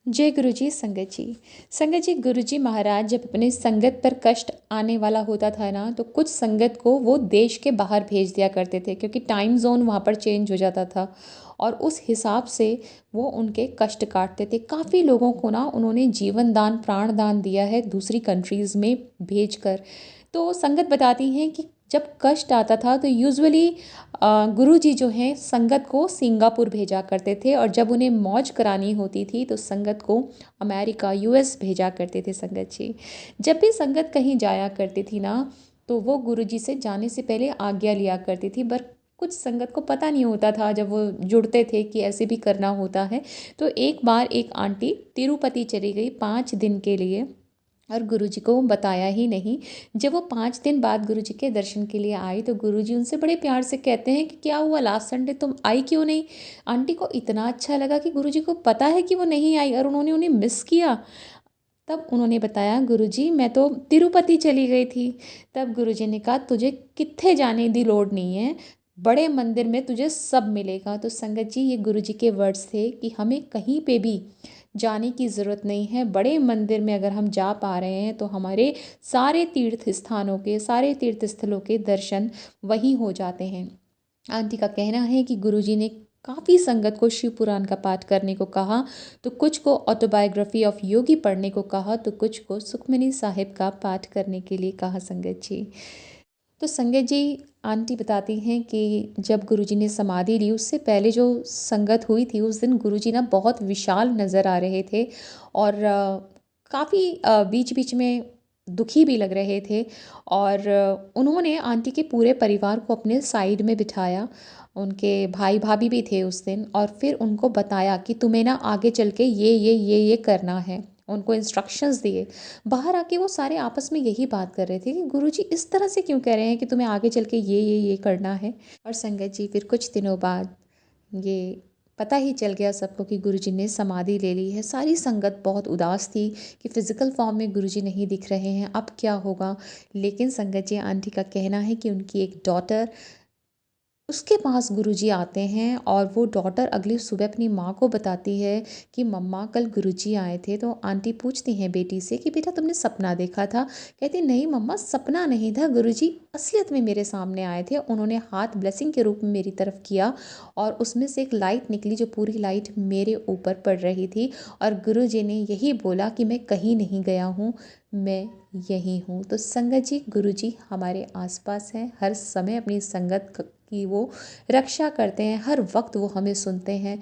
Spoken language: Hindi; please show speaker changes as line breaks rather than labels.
जय गुरु जी संगत जी। संगत जी, गुरु जी महाराज जब अपने संगत पर कष्ट आने वाला होता था ना, तो कुछ संगत को वो देश के बाहर भेज दिया करते थे, क्योंकि टाइम जोन वहाँ पर चेंज हो जाता था। और उस हिसाब से वो उनके कष्ट काटते थे। काफ़ी लोगों को ना उन्होंने जीवन दान, प्राण दान दिया है दूसरी कंट्रीज़ में भेज कर। तो संगत बताती हैं कि जब कष्ट आता था तो यूजुअली गुरु जी जो हैं संगत को सिंगापुर भेजा करते थे, और जब उन्हें मौज करानी होती थी तो संगत को अमेरिका, यूएस भेजा करते थे संगत जी। जब भी संगत कहीं जाया करती थी ना, तो वो गुरु जी से जाने से पहले आज्ञा लिया करती थी। पर कुछ संगत को पता नहीं होता था जब वो जुड़ते थे कि ऐसे भी करना होता है। तो एक बार एक आंटी तिरुपति चली गई 5 दिन के लिए, और गुरुजी को बताया ही नहीं। जब वो 5 दिन बाद गुरुजी के दर्शन के लिए आई, तो गुरुजी उनसे बड़े प्यार से कहते हैं कि क्या हुआ, लास्ट संडे तुम आई क्यों नहीं। आंटी को इतना अच्छा लगा कि गुरुजी को पता है कि वो नहीं आई और उन्होंने उन्हें मिस किया। तब उन्होंने बताया, गुरुजी मैं तो तिरुपति चली गई थी। तब गुरुजी ने कहा, तुझे कित्थे जाने की लोड़ नहीं है, बड़े मंदिर में तुझे सब मिलेगा। तो संगत जी, ये गुरुजी के वर्ड्स थे कि हमें कहीं पे भी जाने की ज़रूरत नहीं है। बड़े मंदिर में अगर हम जा पा रहे हैं तो हमारे सारे तीर्थ स्थानों के, सारे तीर्थ स्थलों के दर्शन वहीं हो जाते हैं। आंटी का कहना है कि गुरुजी ने काफ़ी संगत को शिव पुराण का पाठ करने को कहा, तो कुछ को ऑटोबायोग्राफी ऑफ योगी पढ़ने को कहा, तो कुछ को सुखमनी साहिब का पाठ करने के लिए कहा संगत जी। तो संगत जी, आंटी बताती हैं कि जब गुरुजी ने समाधि ली उससे पहले जो संगत हुई थी, उस दिन गुरुजी ना बहुत विशाल नज़र आ रहे थे, और काफ़ी बीच बीच में दुखी भी लग रहे थे। और उन्होंने आंटी के पूरे परिवार को अपने साइड में बिठाया। उनके भाई भाभी भी थे उस दिन, और फिर उनको बताया कि तुम्हें ना आगे चल के ये करना है। उनको इंस्ट्रक्शंस दिए। बाहर आके वो सारे आपस में यही बात कर रहे थे कि गुरुजी इस तरह से क्यों कह रहे हैं कि तुम्हें आगे चल के ये करना है। और संगत जी, फिर कुछ दिनों बाद ये पता ही चल गया सबको कि गुरुजी ने समाधि ले ली है। सारी संगत बहुत उदास थी कि फिज़िकल फॉर्म में गुरुजी नहीं दिख रहे हैं, अब क्या होगा। लेकिन संगत जी, आंटी का कहना है कि उनकी एक डॉटर, उसके पास गुरुजी आते हैं, और वो डॉटर अगली सुबह अपनी माँ को बताती है कि मम्मा कल गुरुजी आए थे। तो आंटी पूछती हैं बेटी से कि बेटा तुमने सपना देखा था। कहती नहीं मम्मा, सपना नहीं था, गुरुजी असलियत में मेरे सामने आए थे। उन्होंने हाथ ब्लेसिंग के रूप में मेरी तरफ किया, और उसमें से एक लाइट निकली जो पूरी लाइट मेरे ऊपर पड़ रही थी। और गुरुजी ने यही बोला कि मैं कहीं नहीं गया हूँ, मैं यही हूँ। तो संगत जी, गुरुजी हमारे आसपास हैं, हर समय अपनी संगत की वो रक्षा करते हैं, हर वक्त वो हमें सुनते हैं।